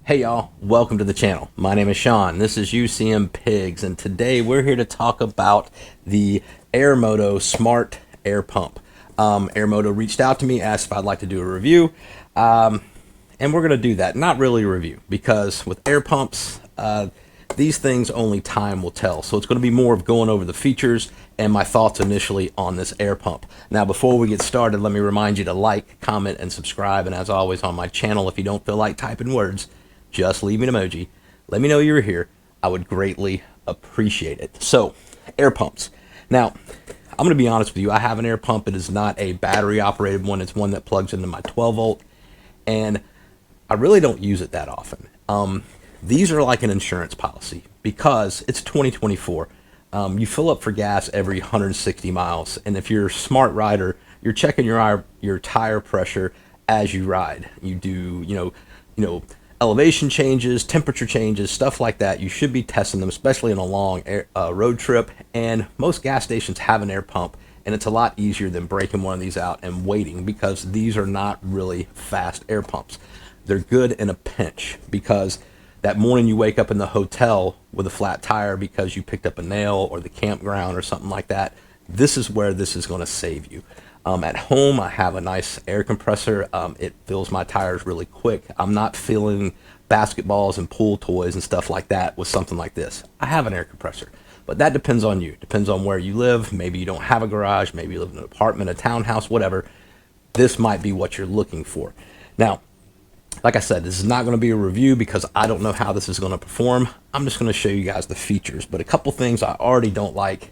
Hey y'all, welcome to the channel. My name is Sean. This is UCM Pigs, and today we're here to talk about the Airmoto Smart Air Pump. Airmoto reached out to me, asked if I'd like to do a review, and we're going to do that. Not really a review, because with air pumps, these things only time will tell. So it's going to be more of going over the features and my thoughts initially on this air pump. Now, before we get started, let me remind you to like, comment, and subscribe. And as always on my channel, if you don't feel like typing words, just leave me an emoji. Let me know you're here. I would greatly appreciate it. So, air pumps. Now, I'm going to be honest with you. I have an air pump. It is not a battery operated one. It's one that plugs into my 12 volt. And I really don't use it that often. These are like an insurance policy because it's 2024. You fill up for gas every 160 miles. And if you're a smart rider, you're checking your tire pressure as you ride. You do, elevation changes, temperature changes, stuff like that. You should be testing them, especially in a long road trip. And most gas stations have an air pump, and it's a lot easier than breaking one of these out and waiting because these are not really fast air pumps. They're good in a pinch because that morning you wake up in the hotel with a flat tire because you picked up a nail or the campground or something like that. This is where this is going to save you. At home, I have a nice air compressor. It fills my tires really quick. I'm not filling basketballs and pool toys and stuff like that with something like this. I have an air compressor, but that depends on you. Depends on where you live. Maybe you don't have a garage. Maybe you live in an apartment, a townhouse, whatever. This might be what you're looking for. Now, like I said, this is not going to be a review because I don't know how this is going to perform. I'm just going to show you guys the features, but a couple things I already don't like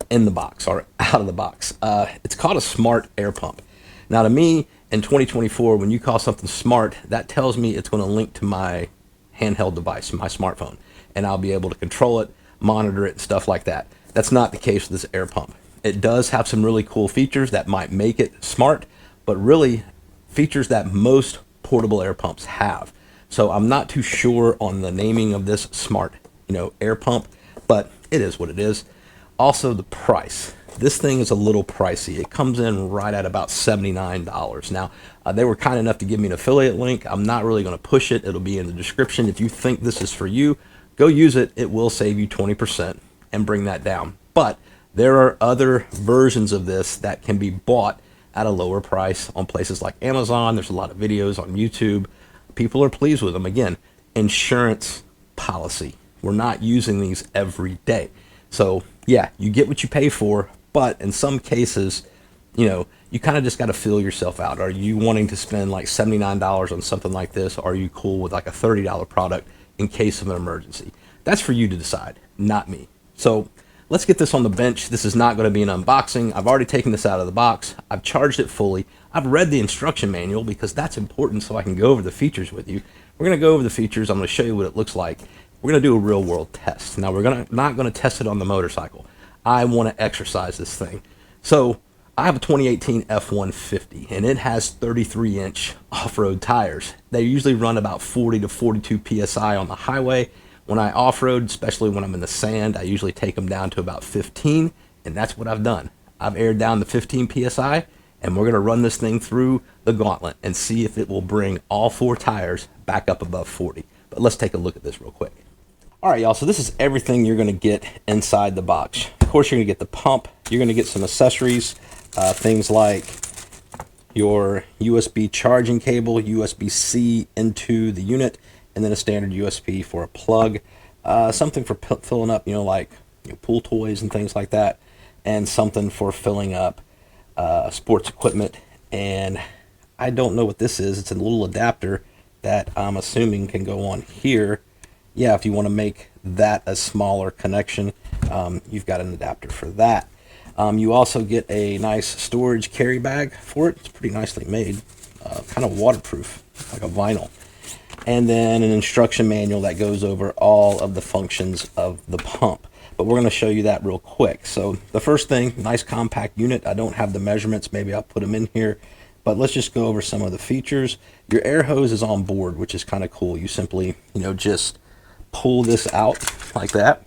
in the box or out of the box. It's called a smart air pump. Now, to me, in 2024, when you call something smart, that tells me it's going to link to my handheld device, my smartphone, and I'll be able to control it, monitor it, and stuff like that. That's not the case with this air pump. It does have some really cool features that might make it smart, but really features that most portable air pumps have. So I'm not too sure on the naming of this smart, air pump, but it is what it is. Also, the price. This thing is a little pricey. It comes in right at about $79. Now, they were kind enough to give me an affiliate link. I'm not really going to push it. It'll be in the description. If you think this is for you, go use it. It will save you 20% and bring that down. But there are other versions of this that can be bought at a lower price on places like Amazon. There's a lot of videos on YouTube. People are pleased with them. Again, insurance policy. We're not using these every day. So yeah, you get what you pay for, but in some cases, you kind of just got to feel yourself out. Are you wanting to spend like $79 on something like this? Or are you cool with like a $30 product in case of an emergency? That's for you to decide, not me. So let's get this on the bench. This is not going to be an unboxing. I've already taken this out of the box. I've charged it fully. I've read the instruction manual because that's important so I can go over the features with you. We're going to go over the features. I'm going to show you what it looks like. We're going to do a real world test. Now, we're not going to test it on the motorcycle. I want to exercise this thing. So I have a 2018 F-150, and it has 33-inch off-road tires. They usually run about 40 to 42 PSI on the highway. When I off-road, especially when I'm in the sand, I usually take them down to about 15, and that's what I've done. I've aired down to 15 PSI, and we're going to run this thing through the gauntlet and see if it will bring all four tires back up above 40. But let's take a look at this real quick. All right, y'all, so this is everything you're going to get inside the box. Of course, you're going to get the pump. You're going to get some accessories, things like your USB charging cable, USB-C into the unit, and then a standard USB for a plug, something for filling up, pool toys and things like that, and something for filling up sports equipment. And I don't know what this is. It's a little adapter that I'm assuming can go on here. Yeah, if you want to make that a smaller connection, you've got an adapter for that. You also get a nice storage carry bag for it. It's pretty nicely made, kind of waterproof, like a vinyl. And then an instruction manual that goes over all of the functions of the pump. But we're going to show you that real quick. So the first thing, nice compact unit. I don't have the measurements. Maybe I'll put them in here. But let's just go over some of the features. Your air hose is on board, which is kind of cool. You simply, just pull this out like that,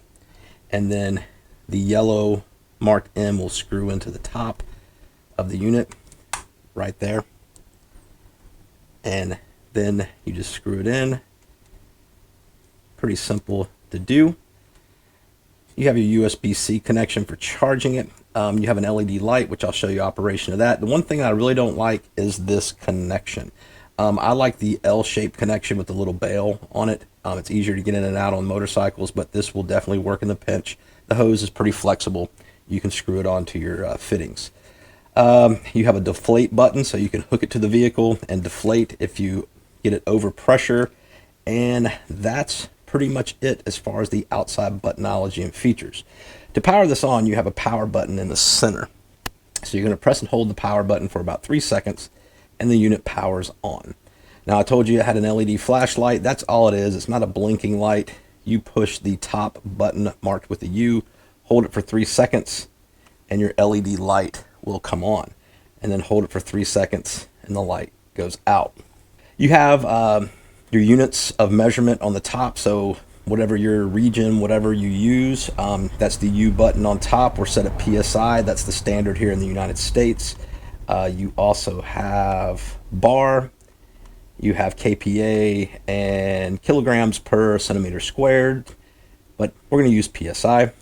and then the yellow marked M will screw into the top of the unit right there, and then you just screw it in Pretty simple to do. You have your USB-C connection for charging it. You have an LED light, which I'll show you operation of that. The one thing I really don't like is this connection. I like the L-shaped connection with the little bail on it. It's easier to get in and out on motorcycles, but this will definitely work in the pinch. The hose is pretty flexible. You can screw it onto your fittings. You have a deflate button, so you can hook it to the vehicle and deflate if you get it over pressure. And that's pretty much it as far as the outside buttonology and features. To power this on, you have a power button in the center. So you're going to press and hold the power button for about 3 seconds, and the unit powers on. Now, I told you it had an LED flashlight. That's all it is. It's not a blinking light. You push the top button marked with a U, hold it for 3 seconds, and your LED light will come on. And then hold it for 3 seconds, and the light goes out. You have your units of measurement on the top. So whatever your region, whatever you use, that's the U button on top. We're set at PSI. That's the standard here in the United States. You also have bar, you have kPa and kilograms per centimeter squared, but we're going to use PSI.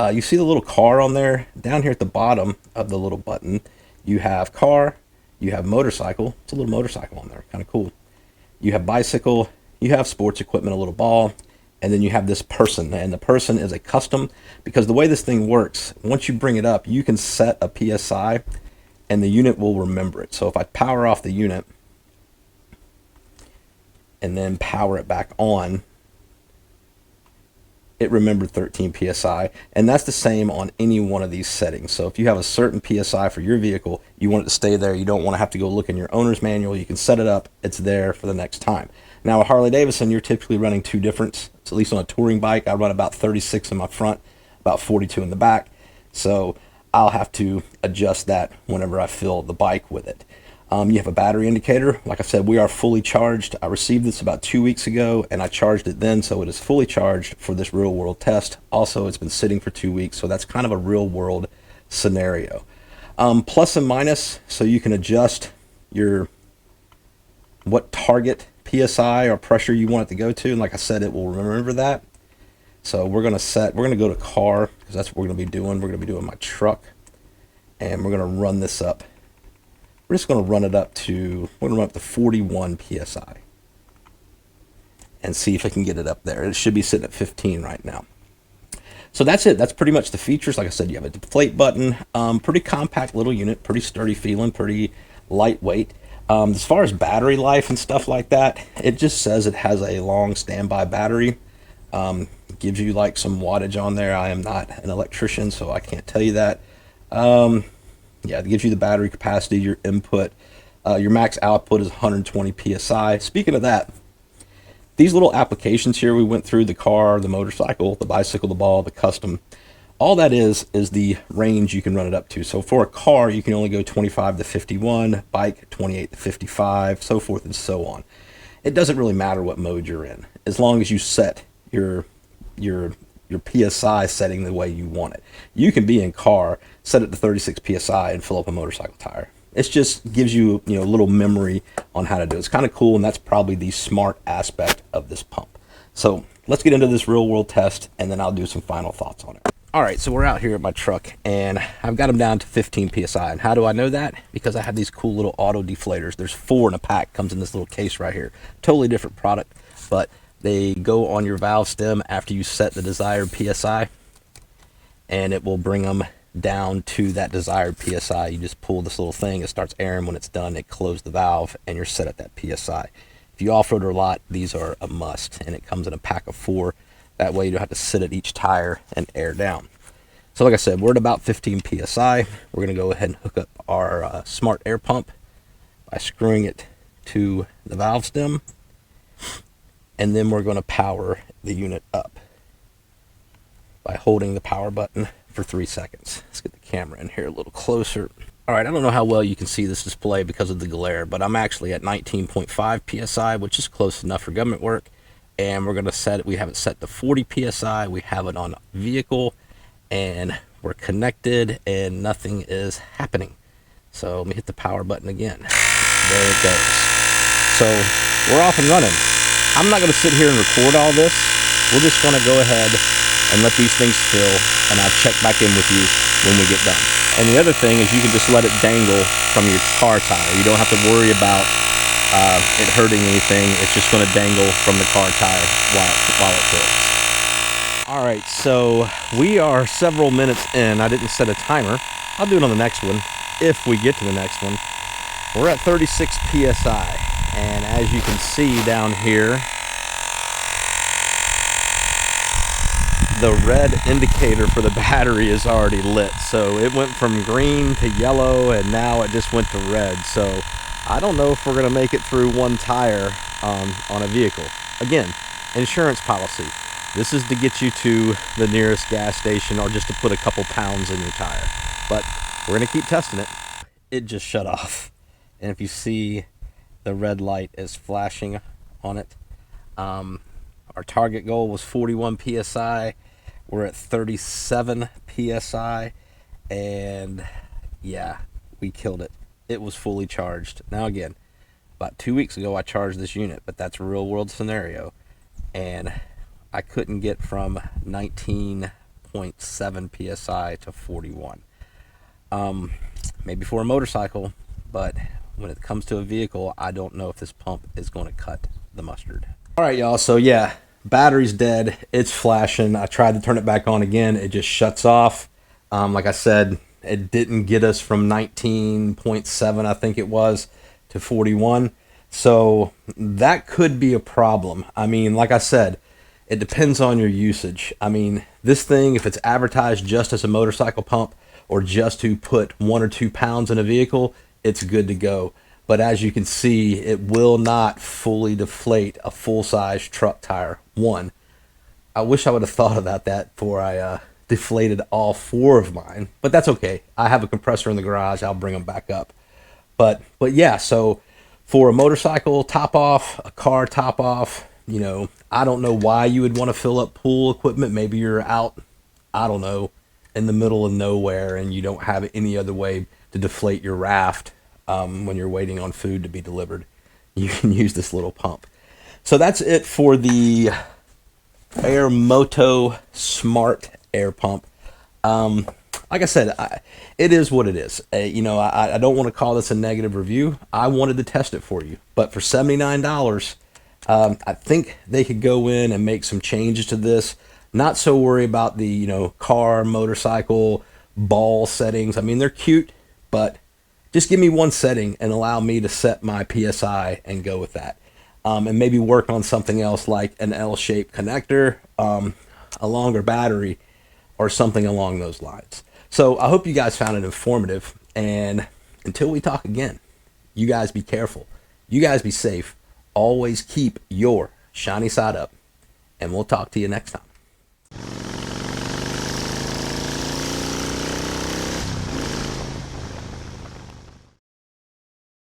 You see the little car on there? Down here at the bottom of the little button, you have car, you have motorcycle. It's a little motorcycle on there, kind of cool. You have bicycle, you have sports equipment, a little ball, and then you have this person, and the person is a custom, because the way this thing works, once you bring it up, you can set a PSI and the unit will remember it. So if I power off the unit and then power it back on, it remembered 13 PSI, and that's the same on any one of these settings. So if you have a certain PSI for your vehicle, you want it to stay there, you don't want to have to go look in your owner's manual, you can set it up, it's there for the next time. Now, with Harley Davidson, you're typically running two differents. So at least on a touring bike, I run about 36 in my front, about 42 in the back. So I'll have to adjust that whenever I fill the bike with it. You have a battery indicator. Like I said, we are fully charged. I received this about 2 weeks ago, and I charged it then, so it is fully charged for this real world test. Also, it's been sitting for 2 weeks, so that's kind of a real world scenario. Plus and minus, so you can adjust what target PSI or pressure you want it to go to, and like I said, it will remember that. So we're going to go to car, because that's what we're going to be doing. We're going to be doing my truck, and we're going to run this up. We're just going to run it up to, 41 PSI and see if I can get it up there. It should be sitting at 15 right now. So that's it. That's pretty much the features. Like I said, you have a deflate button, pretty compact little unit, pretty sturdy feeling, pretty lightweight. As far as battery life and stuff like that, it just says it has a long standby battery. Gives you like some wattage on there. I am not an electrician, so I can't tell you that. Yeah, it gives you the battery capacity, your input. Your max output is 120 PSI. Speaking of that, these little applications here we went through, the car, the motorcycle, the bicycle, the ball, the custom, all that is the range you can run it up to. So for a car, you can only go 25 to 51, bike 28 to 55, so forth and so on. It doesn't really matter what mode you're in, as long as you set your PSI setting the way you want it. You can be in car, set it to 36 PSI and fill up a motorcycle tire. It just gives you, a little memory on how to do it. It's kind of cool, and that's probably the smart aspect of this pump. So let's get into this real world test, and then I'll do some final thoughts on it. All right, so we're out here at my truck, and I've got them down to 15 PSI. And how do I know that? Because I have these cool little auto deflators. There's 4 in a pack, comes in this little case right here. Totally different product, but they go on your valve stem after you set the desired PSI, and it will bring them down to that desired PSI. You just pull this little thing, it starts airing. When it's done, it closes the valve, and you're set at that PSI. If you off-road a lot, these are a must, and it comes in a pack of 4. That way you don't have to sit at each tire and air down. So like I said, we're at about 15 PSI. We're going to go ahead and hook up our smart air pump by screwing it to the valve stem. And then we're going to power the unit up by holding the power button for 3 seconds. Let's get the camera in here a little closer. All right, I don't know how well you can see this display because of the glare, but I'm actually at 19.5 PSI, which is close enough for government work. And we're going to set it, we have it set to 40 PSI. We have it on vehicle, and we're connected, and nothing is happening. So let me hit the power button again. There it goes. So we're off and running. I'm not going to sit here and record all this we're just going to go ahead and let these things fill, and I'll check back in with you when we get done. And the other thing is you can just let it dangle from your car tire. You don't have to worry about it hurting anything. It's just going to dangle from the car tire while it fills. All right, so we are several minutes in. I didn't set a timer. I'll do it on the next one if we get to the next one. We're at 36 psi, and as you can see down here, the red indicator for the battery is already lit. So it went from green to yellow, and now it just went to red. So I don't know if we're gonna make it through one tire on a vehicle. Again, insurance policy. This is to get you to the nearest gas station or just to put a couple pounds in your tire. But we're gonna keep testing it. It just shut off. And if you see, the red light is flashing on it. Our target goal was 41 psi. We're at 37 psi. And yeah, we killed it. It was fully charged. Now again, about 2 weeks ago I charged this unit, but that's a real world scenario. And I couldn't get from 19.7 psi to 41. Maybe for a motorcycle, but when it comes to a vehicle, I don't know if this pump is going to cut the mustard. All right, y'all. So yeah, battery's dead. It's flashing. I tried to turn it back on again. It just shuts off. Like I said, it didn't get us from 19.7, I think it was, to 41. So that could be a problem. I mean, like I said, it depends on your usage. I mean, this thing, if it's advertised just as a motorcycle pump or just to put 1 or 2 pounds in a vehicle, it's good to go. But as you can see, it will not fully deflate a full-size truck tire. One, I wish I would have thought about that before I deflated all 4 of mine, but that's okay. I have a compressor in the garage. I'll bring them back up. But yeah, so for a motorcycle top off, a car top off, you know, I don't know why you would want to fill up pool equipment. Maybe you're out, I don't know, in the middle of nowhere and you don't have any other way to deflate your raft when you're waiting on food to be delivered. You can use this little pump. So that's it for the Airmoto Smart Air Pump. Like I said, it is what it is. You know, I don't want to call this a negative review. I wanted to test it for you. But for $79, I think they could go in and make some changes to this. Not so worry about the, you know, car, motorcycle, ball settings. I mean, they're cute, but just give me one setting and allow me to set my PSI and go with that. And maybe work on something else like an L-shaped connector, a longer battery, or something along those lines. So I hope you guys found it informative. And until we talk again, you guys be careful. You guys be safe. Always keep your shiny side up. And we'll talk to you next time.